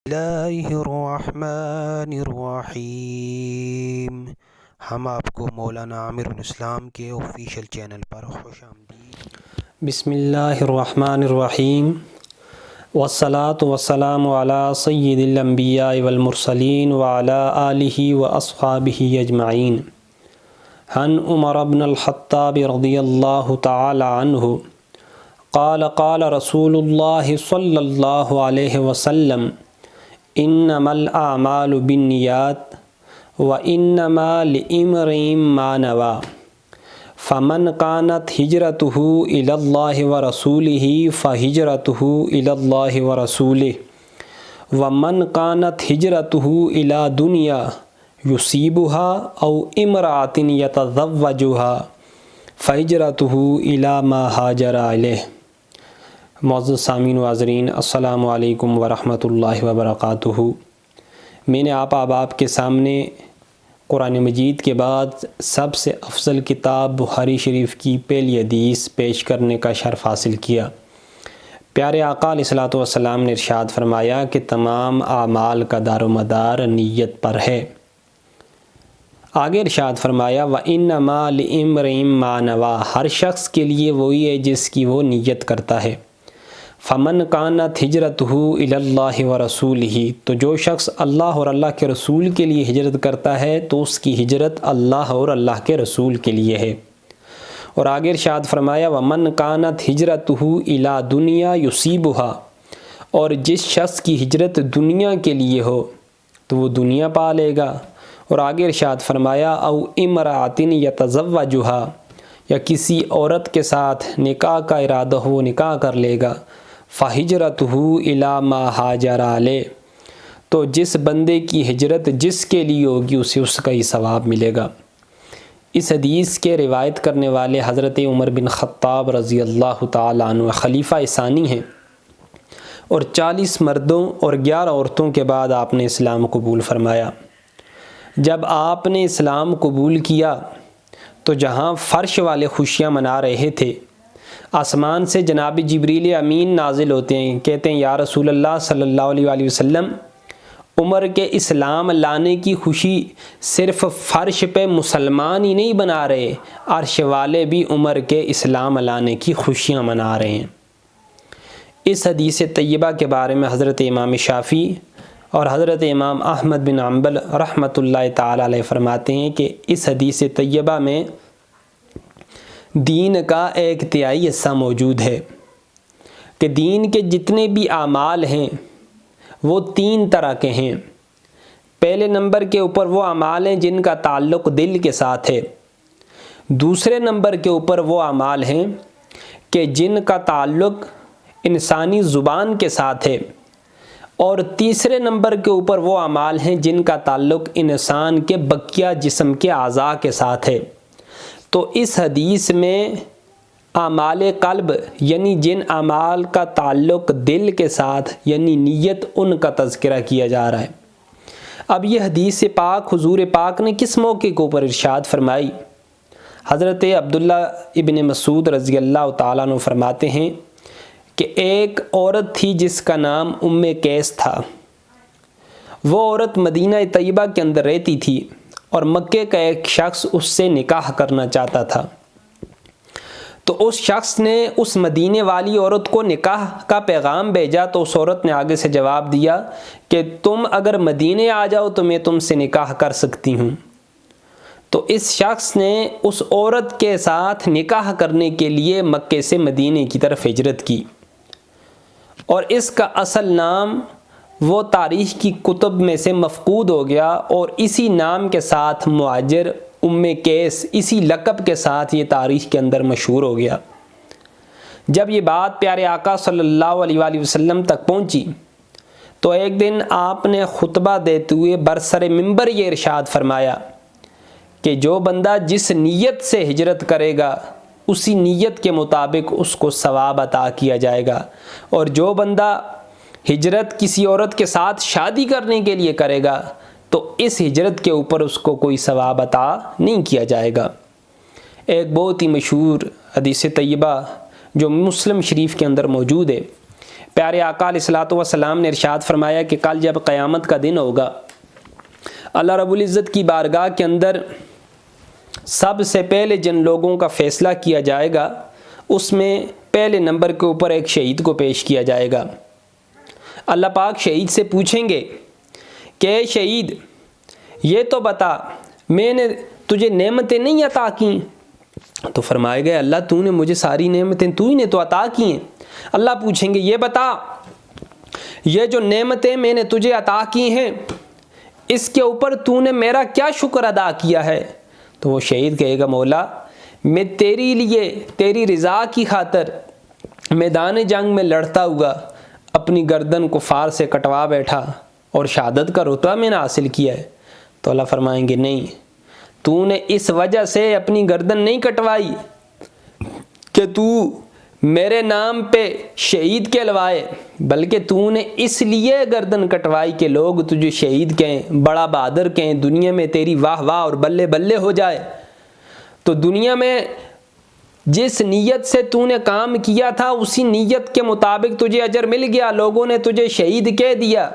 اللہ الرحمن الرحیم۔ ہم آپ کو مولانا عامر الاسلام کے آفیشیل چینل پر خوش آمدید۔ بسم اللہ الرحمن الرحیم، والصلاة والسلام علی سید الانبیاء والمرسلین وعلی آلہ واصحابہ اجمعین۔ عن عمر بن الخطاب رضی اللہ تعالی عنہ قال قال رسول اللہ صلی اللہ علیہ وسلم انما الاعمال بالنیات وانما لامرئ ما نوى فمن كانت هجرته الى الله ورسوله فهجرته الى الله ورسوله ومن كانت هجرته الى دنيا يصيبها او امرأة يتزوجها فهجرته الى ما هاجر اليه۔ معزز سامعین و حاضرین، السلام علیکم ورحمۃ اللہ وبرکاتہ۔ میں نے آپ احباب کے سامنے قرآن مجید کے بعد سب سے افضل کتاب بخاری شریف کی پہلی حدیث پیش کرنے کا شرف حاصل کیا۔ پیارے آقا علیہ الصلوۃ والسلام نے ارشاد فرمایا کہ تمام اعمال کا دار و مدار نیت پر ہے۔ آگے ارشاد فرمایا وَإِنَّمَا لِإِمْرِئٍ مَّا نَوَىٰ، ہر شخص کے لیے وہی ہے جس کی وہ نیت کرتا ہے۔ فمن کانت ہجرتہ الی اللہ ورسولہ، تو جو شخص اللہ اور اللہ کے رسول کے لیے ہجرت کرتا ہے تو اس کی ہجرت اللہ اور اللہ کے رسول کے لیے ہے۔ اور آگے ارشاد فرمایا ومن کانت ہجرتہ الی دنیا یصیبها، اور جس شخص کی ہجرت دنیا کے لیے ہو تو وہ دنیا پا لے گا۔ اور آگے ارشاد فرمایا او امرأۃ یتزوجها، یا کسی عورت کے ساتھ نکاح کا ارادہ ہو وہ نکاح کر لے گا۔ فہجرتہ الی ما ہاجر الیہ، تو جس بندے کی ہجرت جس کے لیے ہوگی اسے اس کا ہی ثواب ملے گا۔ اس حدیث کے روایت کرنے والے حضرت عمر بن خطاب رضی اللہ تعالی عنہ خلیفہ ثانی ہیں، اور 40 مردوں اور 11 عورتوں کے بعد آپ نے اسلام قبول فرمایا۔ جب آپ نے اسلام قبول کیا تو جہاں فرش والے خوشیاں منا رہے تھے، آسمان سے جناب جبریل امین نازل ہوتے ہیں، کہتے ہیں یا رسول اللہ صلی اللہ علیہ وآلہ وسلم، عمر کے اسلام لانے کی خوشی صرف فرش پہ مسلمان ہی نہیں بنا رہے، عرش والے بھی عمر کے اسلام لانے کی خوشیاں منا رہے ہیں۔ اس حدیث طیبہ کے بارے میں حضرت امام شافعی اور حضرت امام احمد بن حنبل رحمۃ اللہ تعالی علیہ فرماتے ہیں کہ اس حدیث طیبہ میں دین کا ایک تہائی حصہ موجود ہے، کہ دین کے جتنے بھی اعمال ہیں وہ 3 طرح کے ہیں۔ پہلے نمبر کے اوپر وہ اعمال ہیں جن کا تعلق دل کے ساتھ ہے، دوسرے نمبر کے اوپر وہ اعمال ہیں کہ جن کا تعلق انسانی زبان کے ساتھ ہے، اور تیسرے نمبر کے اوپر وہ اعمال ہیں جن کا تعلق انسان کے بقیہ جسم کے اعضاء کے ساتھ ہے۔ تو اس حدیث میں اعمال قلب یعنی جن اعمال کا تعلق دل کے ساتھ یعنی نیت، ان کا تذکرہ کیا جا رہا ہے۔ اب یہ حدیث پاک حضور پاک نے کس موقع کے اوپر ارشاد فرمائی؟ حضرت عبداللہ ابن مسعود رضی اللہ تعالیٰ عنہ فرماتے ہیں کہ ایک عورت تھی جس کا نام ام قیس تھا۔ وہ عورت مدینہ طیبہ کے اندر رہتی تھی اور مکے کا ایک شخص اس سے نکاح کرنا چاہتا تھا۔ تو اس شخص نے اس مدینے والی عورت کو نکاح کا پیغام بھیجا، تو اس عورت نے آگے سے جواب دیا کہ تم اگر مدینے آ جاؤ تو میں تم سے نکاح کر سکتی ہوں۔ تو اس شخص نے اس عورت کے ساتھ نکاح کرنے کے لیے مکے سے مدینے کی طرف ہجرت کی، اور اس کا اصل نام وہ تاریخ کی کتب میں سے مفقود ہو گیا، اور اسی نام کے ساتھ مہاجر ام قیس اسی لقب کے ساتھ یہ تاریخ کے اندر مشہور ہو گیا۔ جب یہ بات پیارے آقا صلی اللہ علیہ وآلہ وسلم تک پہنچی تو ایک دن آپ نے خطبہ دیتے ہوئے برسر منبر یہ ارشاد فرمایا کہ جو بندہ جس نیت سے ہجرت کرے گا اسی نیت کے مطابق اس کو ثواب عطا کیا جائے گا، اور جو بندہ ہجرت کسی عورت کے ساتھ شادی کرنے کے لیے کرے گا تو اس ہجرت کے اوپر اس کو کوئی ثواب عطا نہیں کیا جائے گا۔ ایک بہت ہی مشہور حدیث طیبہ جو مسلم شریف کے اندر موجود ہے، پیارے آقا علیہ الصلوۃ والسلام نے ارشاد فرمایا کہ کل جب قیامت کا دن ہوگا، اللہ رب العزت کی بارگاہ کے اندر سب سے پہلے جن لوگوں کا فیصلہ کیا جائے گا اس میں پہلے نمبر کے اوپر ایک شہید کو پیش کیا جائے گا۔ اللہ پاک شہید سے پوچھیں گے کہ اے شہید، یہ تو بتا میں نے تجھے نعمتیں نہیں عطا کیں؟ تو فرمائے گا اللہ تو نے مجھے ساری نعمتیں تو ہی نے تو عطا کی ہیں۔ اللہ پوچھیں گے یہ بتا یہ جو نعمتیں میں نے تجھے عطا کی ہیں اس کے اوپر تو نے میرا کیا شکر ادا کیا ہے؟ تو وہ شہید کہے گا مولا میں تیری لیے تیری رضا کی خاطر میدان جنگ میں لڑتا ہوا اپنی گردن کفار سے کٹوا بیٹھا اور شہادت کا رتبہ میں نے حاصل کیا ہے۔ تو اللہ فرمائیں گے نہیں، تو نے اس وجہ سے اپنی گردن نہیں کٹوائی کہ تو میرے نام پہ شہید کہلوائے، بلکہ تو نے اس لیے گردن کٹوائی کہ لوگ تجھے شہید کہیں، بڑا بہادر کہیں، دنیا میں تیری واہ واہ اور بلے بلے ہو جائے۔ تو دنیا میں جس نیت سے تو نے کام کیا تھا اسی نیت کے مطابق تجھے اجر مل گیا، لوگوں نے تجھے شہید کہہ دیا۔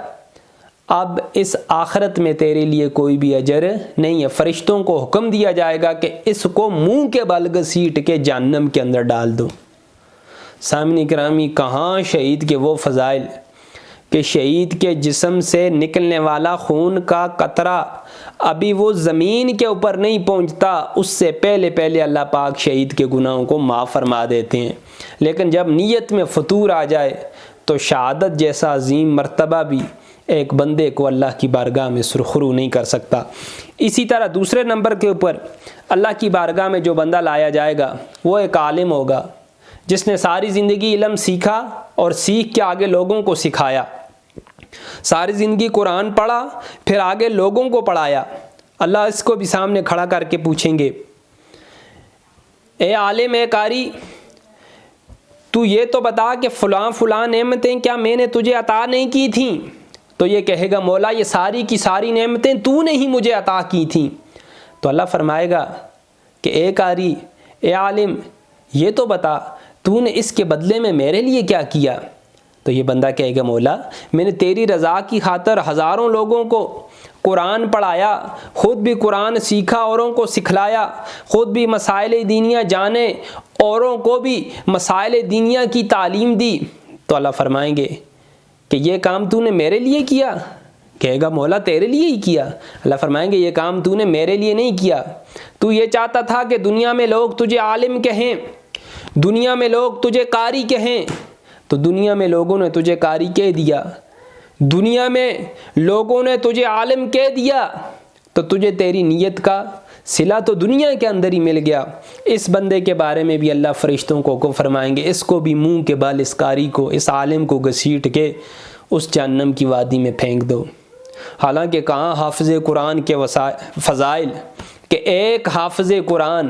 اب اس آخرت میں تیرے لیے کوئی بھی اجر نہیں ہے۔ فرشتوں کو حکم دیا جائے گا کہ اس کو منہ کے بل گھسیٹ کے جہنم کے اندر ڈال دو۔ سامعین گرامی، کہاں شہید کے وہ فضائل کہ شہید کے جسم سے نکلنے والا خون کا قطرہ ابھی وہ زمین کے اوپر نہیں پہنچتا، اس سے پہلے پہلے اللہ پاک شہید کے گناہوں کو معاف فرما دیتے ہیں۔ لیکن جب نیت میں فتور آ جائے تو شہادت جیسا عظیم مرتبہ بھی ایک بندے کو اللہ کی بارگاہ میں سرخرو نہیں کر سکتا۔ اسی طرح دوسرے نمبر کے اوپر اللہ کی بارگاہ میں جو بندہ لایا جائے گا وہ ایک عالم ہوگا جس نے ساری زندگی علم سیکھا اور سیکھ کے آگے لوگوں کو سکھایا، ساری زندگی قرآن پڑھا پھر آگے لوگوں کو پڑھایا۔ اللہ اس کو بھی سامنے کھڑا کر کے پوچھیں گے اے عالم، اے قاری، تو یہ تو بتا کہ فلاں فلاں نعمتیں کیا میں نے تجھے عطا نہیں کی تھیں؟ تو یہ کہے گا مولا یہ ساری کی ساری نعمتیں تو نے ہی مجھے عطا کی تھیں۔ تو اللہ فرمائے گا کہ اے قاری، اے عالم، یہ تو بتا تو نے اس کے بدلے میں میرے لیے کیا کیا؟ تو یہ بندہ کہے گا مولا میں نے تیری رضا کی خاطر ہزاروں لوگوں کو قرآن پڑھایا، خود بھی قرآن سیکھا، اوروں کو سکھلایا، خود بھی مسائل دینیہ جانے، اوروں کو بھی مسائل دینیہ کی تعلیم دی۔ تو اللہ فرمائیں گے کہ یہ کام تو نے میرے لیے کیا؟ کہے گا مولا تیرے لیے ہی کیا۔ اللہ فرمائیں گے یہ کام تو نے میرے لیے نہیں کیا، تو یہ چاہتا تھا کہ دنیا میں لوگ تجھے عالم کہیں، دنیا میں لوگ تجھے قاری کہیں، تو دنیا میں لوگوں نے تجھے قاری کہہ دیا، دنیا میں لوگوں نے تجھے عالم کہہ دیا، تو تجھے تیری نیت کا صلہ تو دنیا کے اندر ہی مل گیا۔ اس بندے کے بارے میں بھی اللہ فرشتوں کو فرمائیں گے اس کو بھی منہ کے بال اس قاری کو، اس عالم کو گھسیٹ کے اس جہنم کی وادی میں پھینک دو۔ حالانکہ کہاں حافظ قرآن کے فضائل کہ ایک حافظ قرآن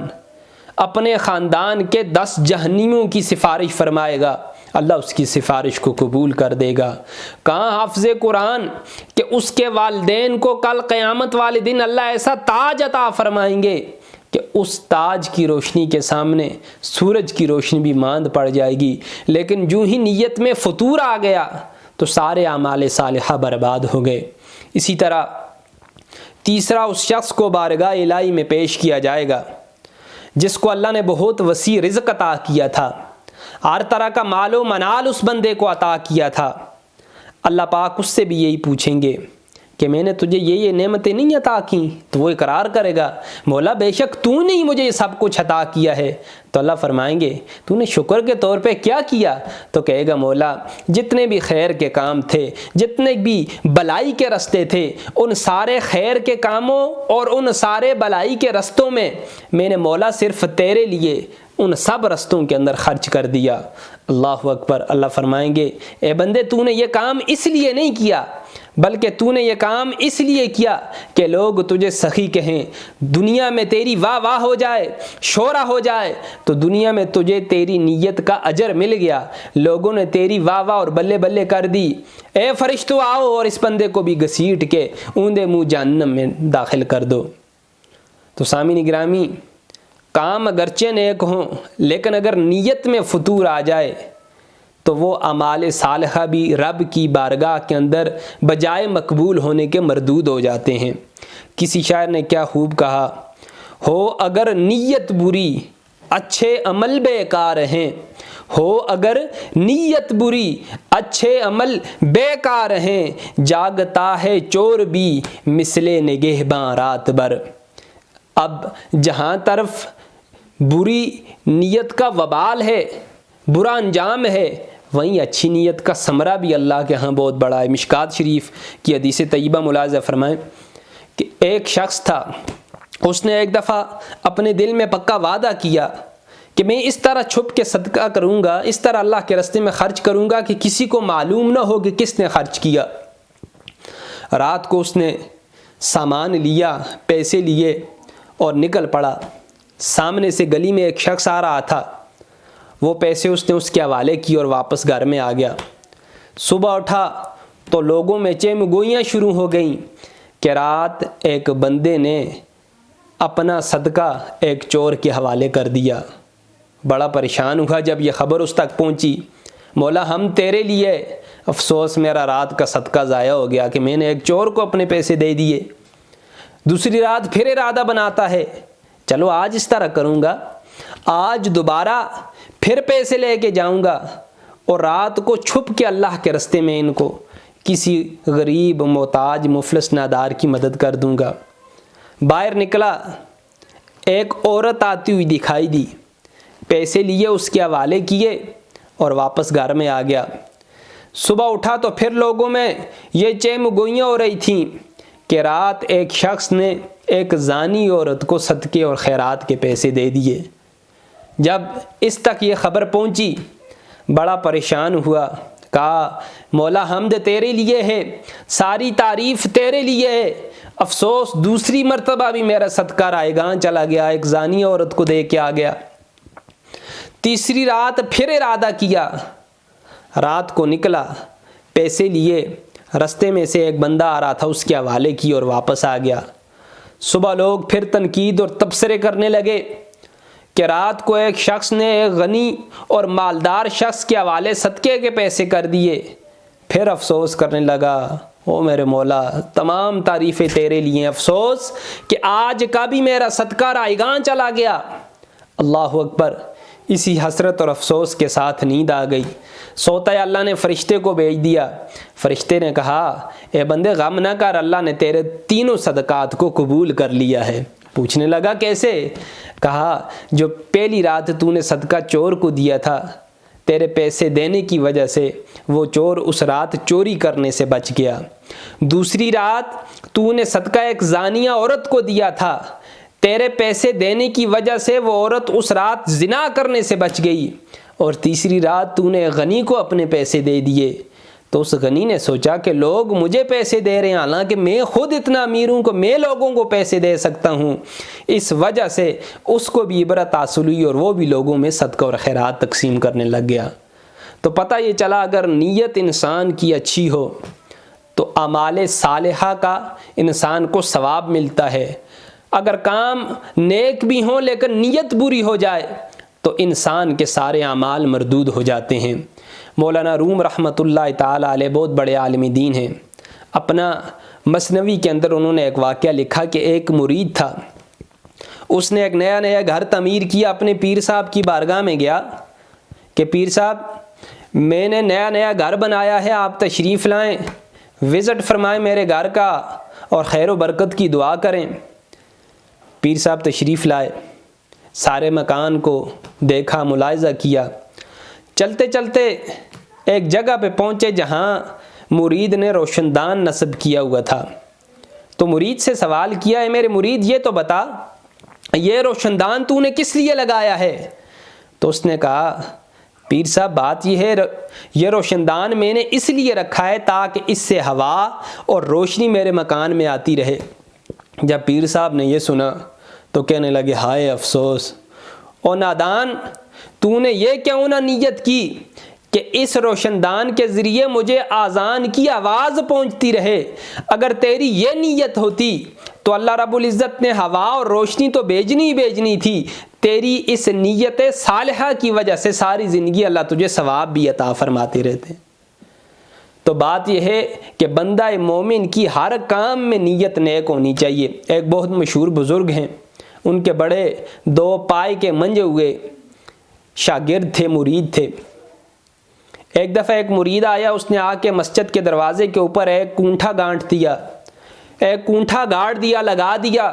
اپنے خاندان کے 10 جہنمیوں کی سفارش فرمائے گا، اللہ اس کی سفارش کو قبول کر دے گا۔ کہاں حافظ قرآن کہ اس کے والدین کو کل قیامت والے دن اللہ ایسا تاج عطا فرمائیں گے کہ اس تاج کی روشنی کے سامنے سورج کی روشنی بھی ماند پڑ جائے گی، لیکن جو ہی نیت میں فتور آ گیا تو سارے اعمال صالحہ برباد ہو گئے۔ اسی طرح تیسرا اس شخص کو بارگاہ الہی میں پیش کیا جائے گا جس کو اللہ نے بہت وسیع رزق عطا کیا تھا، ہر طرح کا مال و منال اس بندے کو عطا کیا تھا۔ اللہ پاک اس سے بھی یہی پوچھیں گے کہ میں نے تجھے یہ نعمتیں نہیں عطا کیں؟ تو وہ اقرار کرے گا مولا بے شک تو نے ہی مجھے یہ سب کچھ عطا کیا ہے۔ تو اللہ فرمائیں گے تو نے شکر کے طور پہ کیا کیا؟ تو کہے گا مولا جتنے بھی خیر کے کام تھے، جتنے بھی بلائی کے رستے تھے، ان سارے خیر کے کاموں اور ان سارے بلائی کے رستوں میں میں نے مولا صرف تیرے لیے ان سب رستوں کے اندر خرچ کر دیا۔ اللہ اکبر۔ اللہ فرمائیں گے اے بندے تو نے یہ کام اس لیے نہیں کیا بلکہ تو نے یہ کام اس لیے کیا کہ لوگ تجھے سخی کہیں، دنیا میں تیری واہ واہ ہو جائے، شہرہ ہو جائے، تو دنیا میں تجھے تیری نیت کا اجر مل گیا، لوگوں نے تیری واہ واہ اور بلے بلے کر دی۔ اے فرشتو آؤ اور اس بندے کو بھی گھسیٹ کے اوندے منہ جہنم میں داخل کر دو۔ تو سامعین گرامی، کام اگرچہ نیک ہوں لیکن اگر نیت میں فتور آ جائے تو وہ اعمال صالحہ بھی رب کی بارگاہ کے اندر بجائے مقبول ہونے کے مردود ہو جاتے ہیں۔ کسی شاعر نے کیا خوب کہا، ہو اگر نیت بری اچھے عمل بیکار ہیں، ہو اگر نیت بری اچھے عمل بیکار ہیں، جاگتا ہے چور بھی مثل نگہباں رات بھر۔ اب جہاں طرف بری نیت کا وبال ہے، برا انجام ہے، وہیں اچھی نیت کا ثمرہ بھی اللہ کے ہاں بہت بڑا ہے۔ مشکات شریف کی حدیث طیبہ ملاحظہ فرمائیں کہ ایک شخص تھا، اس نے ایک دفعہ اپنے دل میں پکا وعدہ کیا کہ میں اس طرح چھپ کے صدقہ کروں گا، اس طرح اللہ کے راستے میں خرچ کروں گا کہ کسی کو معلوم نہ ہو کہ کس نے خرچ کیا۔ رات کو اس نے سامان لیا، پیسے لیے اور نکل پڑا۔ سامنے سے گلی میں ایک شخص آ رہا تھا، وہ پیسے اس نے اس کے حوالے کی اور واپس گھر میں آ گیا۔ صبح اٹھا تو لوگوں میں چہمگوئیاں شروع ہو گئیں کہ رات ایک بندے نے اپنا صدقہ ایک چور کے حوالے کر دیا۔ بڑا پریشان ہوا جب یہ خبر اس تک پہنچی، مولا ہم تیرے لیے، افسوس میرا رات کا صدقہ ضائع ہو گیا کہ میں نے ایک چور کو اپنے پیسے دے دیے۔ دوسری رات پھر ارادہ بناتا ہے، چلو آج اس طرح کروں گا، آج دوبارہ پھر پیسے لے کے جاؤں گا اور رات کو چھپ کے اللہ کے راستے میں ان کو کسی غریب محتاج مفلس نادار کی مدد کر دوں گا۔ باہر نکلا، ایک عورت آتی ہوئی دکھائی دی، پیسے لیے اس کے حوالے کیے اور واپس گھر میں آ گیا۔ صبح اٹھا تو پھر لوگوں میں یہ چہمگوئیاں ہو رہی تھیں کہ رات ایک شخص نے ایک زانی عورت کو صدقے اور خیرات کے پیسے دے دیے۔ جب اس تک یہ خبر پہنچی بڑا پریشان ہوا، کہا مولا حمد تیرے لیے ہے، ساری تعریف تیرے لیے ہے، افسوس دوسری مرتبہ بھی میرا صدقہ رائگاں چلا گیا، ایک زانی عورت کو دے کے آ گیا۔ تیسری رات پھر ارادہ کیا، رات کو نکلا، پیسے لیے، رستے میں سے ایک بندہ آ رہا تھا اس کے حوالے کی اور واپس آ گیا۔ صبح لوگ پھر تنقید اور تبصرے کرنے لگے کہ رات کو ایک شخص نے ایک غنی اور مالدار شخص کے حوالے صدقے کے پیسے کر دیے۔ پھر افسوس کرنے لگا، او میرے مولا تمام تعریفیں تیرے لیے، افسوس کہ آج کا بھی میرا صدقہ رائگاں چلا گیا۔ اللہ اکبر۔ اسی حسرت اور افسوس کے ساتھ نیند آ گئی۔ سوتا اللہ نے فرشتے کو بھیج دیا، فرشتے نے کہا اے بندے غم نہ کر، اللہ نے تیرے تینوں صدقات کو قبول کر لیا ہے۔ پوچھنے لگا کیسے؟ کہا جو پہلی رات تو نے صدقہ چور کو دیا تھا، تیرے پیسے دینے کی وجہ سے وہ چور اس رات چوری کرنے سے بچ گیا۔ دوسری رات تو نے صدقہ ایک زانیہ عورت کو دیا تھا، تیرے پیسے دینے کی وجہ سے وہ عورت اس رات زنا کرنے سے بچ گئی۔ اور تیسری رات تو نے غنی کو اپنے پیسے دے دیے، تو اس غنی نے سوچا کہ لوگ مجھے پیسے دے رہے ہیں، حالانکہ میں خود اتنا امیر ہوں کہ میں لوگوں کو پیسے دے سکتا ہوں۔ اس وجہ سے اس کو بھی عبرت حاصل ہوئی اور وہ بھی لوگوں میں صدقہ اور خیرات تقسیم کرنے لگ گیا۔ تو پتہ یہ چلا اگر نیت انسان کی اچھی ہو تو اعمال صالحہ کا انسان کو ثواب ملتا ہے۔ اگر کام نیک بھی ہوں لیکن نیت بری ہو جائے تو انسان کے سارے اعمال مردود ہو جاتے ہیں۔ مولانا روم رحمۃ اللہ تعالی علیہ بہت بڑے عالم دین ہیں، اپنا مثنوی کے اندر انہوں نے ایک واقعہ لکھا کہ ایک مرید تھا، اس نے ایک نیا گھر تعمیر کیا، اپنے پیر صاحب کی بارگاہ میں گیا کہ پیر صاحب میں نے نیا گھر بنایا ہے، آپ تشریف لائیں، وزٹ فرمائیں میرے گھر کا اور خیر و برکت کی دعا کریں۔ پیر صاحب تشریف لائے، سارے مکان کو دیکھا، ملاحظہ کیا، چلتے چلتے ایک جگہ پہ پہنچے جہاں مرید نے روشن دان نصب کیا ہوا تھا۔ تو مرید سے سوال کیا ہے میرے مرید یہ تو بتا یہ روشن دان تو نے کس لیے لگایا ہے؟ تو اس نے کہا پیر صاحب بات یہ ہے یہ روشن دان میں نے اس لیے رکھا ہے تاکہ اس سے ہوا اور روشنی میرے مکان میں آتی رہے۔ جب پیر صاحب نے یہ سنا تو کہنے لگے ہائے افسوس، او نادان تو نے یہ کیوں نہ نیت کی کہ اس روشن دان کے ذریعے مجھے آذان کی آواز پہنچتی رہے۔ اگر تیری یہ نیت ہوتی تو اللہ رب العزت نے ہوا اور روشنی تو بھیجنی تھی، تیری اس نیت صالحہ کی وجہ سے ساری زندگی اللہ تجھے ثواب بھی عطا فرماتے رہتے۔ تو بات یہ ہے کہ بندہ مومن کی ہر کام میں نیت نیک ہونی چاہیے۔ ایک بہت مشہور بزرگ ہیں، ان کے بڑے 2 پائے کے منجے ہوئے شاگرد تھے، مرید تھے۔ ایک دفعہ ایک مرید آیا، اس نے آ کے مسجد کے دروازے کے اوپر ایک کونٹھا گانٹھ دیا، ایک کونٹھا گاڑ دیا، لگا دیا۔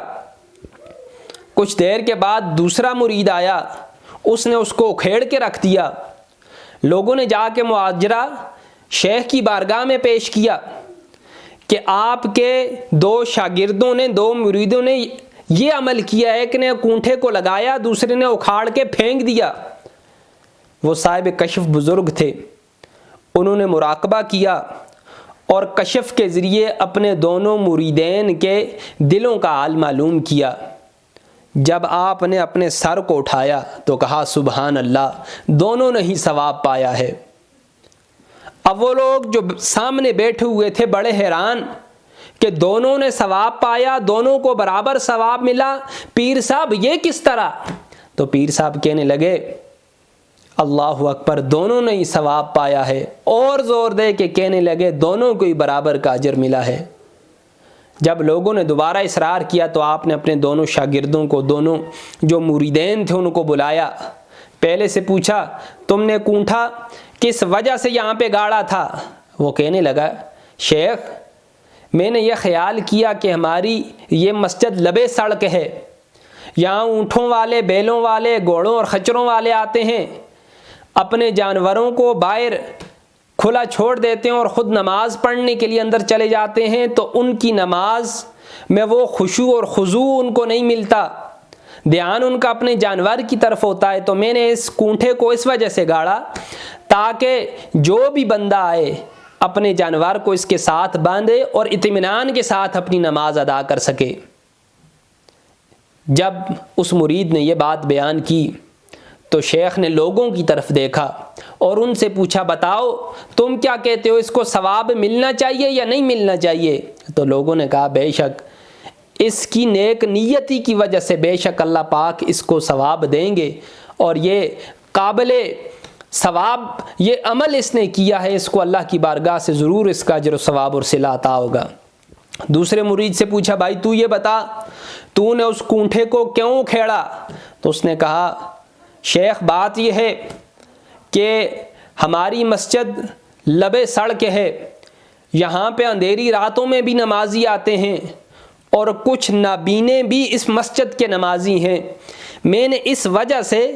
کچھ دیر کے بعد دوسرا مرید آیا، اس نے اس کو اکھیڑ کے رکھ دیا۔ لوگوں نے جا کے مواجرہ شیخ کی بارگاہ میں پیش کیا کہ آپ کے 2 شاگردوں نے، 2 مریدوں نے یہ عمل کیا، ایک نے کونٹھے کو لگایا، دوسرے نے اکھاڑ کے پھینک دیا۔ وہ صاحب کشف بزرگ تھے، انہوں نے مراقبہ کیا اور کشف کے ذریعے اپنے دونوں مریدین کے دلوں کا حال معلوم کیا۔ جب آپ نے اپنے سر کو اٹھایا تو کہا سبحان اللہ، دونوں نے ہی ثواب پایا ہے۔ اب وہ لوگ جو سامنے بیٹھے ہوئے تھے بڑے حیران کہ دونوں نے ثواب پایا، دونوں کو برابر ثواب ملا، پیر صاحب یہ کس طرح؟ تو پیر صاحب کہنے لگے اللہ اکبر، دونوں نے ہی ثواب پایا ہے، اور زور دے کے کہنے لگے دونوں کو ہی برابر کا اجر ملا ہے۔ جب لوگوں نے دوبارہ اصرار کیا تو آپ نے اپنے دونوں شاگردوں کو، دونوں جو مریدین تھے ان کو بلایا، پہلے سے پوچھا تم نے کونٹھا کس وجہ سے یہاں پہ گاڑا تھا؟ وہ کہنے لگا شیخ میں نے یہ خیال کیا کہ ہماری یہ مسجد لبے سڑک ہے، یہاں اونٹوں والے، بیلوں والے، گھوڑوں اور خچروں والے آتے ہیں، اپنے جانوروں کو باہر کھلا چھوڑ دیتے ہیں اور خود نماز پڑھنے کے لیے اندر چلے جاتے ہیں، تو ان کی نماز میں وہ خشوع اور خضوع ان کو نہیں ملتا، دھیان ان کا اپنے جانور کی طرف ہوتا ہے۔ تو میں نے اس کونٹھے کو اس وجہ سے گاڑا تاکہ جو بھی بندہ آئے اپنے جانور کو اس کے ساتھ باندھے اور اطمینان کے ساتھ اپنی نماز ادا کر سکے۔ جب اس مرید نے یہ بات بیان کی تو شیخ نے لوگوں کی طرف دیکھا اور ان سے پوچھا بتاؤ تم کیا کہتے ہو، اس کو ثواب ملنا چاہیے یا نہیں ملنا چاہیے؟ تو لوگوں نے کہا بے شک اس کی نیک نیتی کی وجہ سے بے شک اللہ پاک اس کو ثواب دیں گے، اور یہ قابل ثواب یہ عمل اس نے کیا ہے، اس کو اللہ کی بارگاہ سے ضرور اس کا اجر و ثواب اور صلہ عطا ہوگا۔ دوسرے مرید سے پوچھا بھائی تو یہ بتا تو نے اس کونٹھے کو کیوں کھیڑا؟ تو اس نے کہا شیخ بات یہ ہے کہ ہماری مسجد لبے سڑک ہے، یہاں پہ اندھیری راتوں میں بھی نمازی آتے ہیں اور کچھ نابینے بھی اس مسجد کے نمازی ہیں، میں نے اس وجہ سے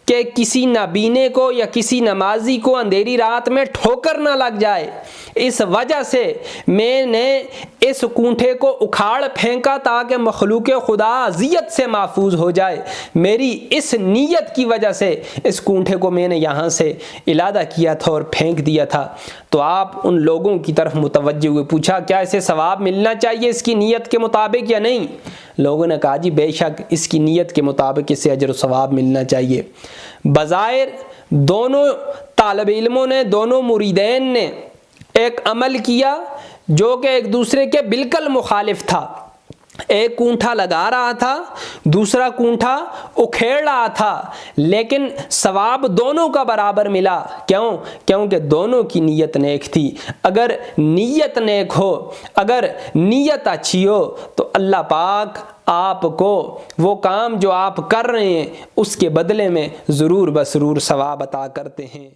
کہ کسی نابینے کو یا کسی نمازی کو اندھیری رات میں ٹھوکر نہ لگ جائے، اس وجہ سے میں نے اس کونٹھے کو اکھاڑ پھینکا تاکہ مخلوق خدا اذیت سے محفوظ ہو جائے، میری اس نیت کی وجہ سے اس کونٹھے کو میں نے یہاں سے علادہ کیا تھا اور پھینک دیا تھا۔ تو آپ ان لوگوں کی طرف متوجہ ہوئے، پوچھا کیا اسے ثواب ملنا چاہیے اس کی نیت کے مطابق یا نہیں؟ لوگوں نے کہا جی بے شک اس کی نیت کے مطابق اسے اجر و ثواب ملنا چاہیے۔ بظاہر دونوں طالب علموں نے، دونوں مریدین نے ایک عمل کیا جو کہ ایک دوسرے کے بالکل مخالف تھا، ایک کونٹھا لگا رہا تھا، دوسرا کونٹھا اکھیڑ رہا تھا، لیکن ثواب دونوں کا برابر ملا۔ کیوں؟ کیونکہ دونوں کی نیت نیک تھی۔ اگر نیت نیک ہو، اگر نیت اچھی ہو تو اللہ پاک آپ کو وہ کام جو آپ کر رہے ہیں اس کے بدلے میں ضرور بضرور ثواب عطا کرتے ہیں۔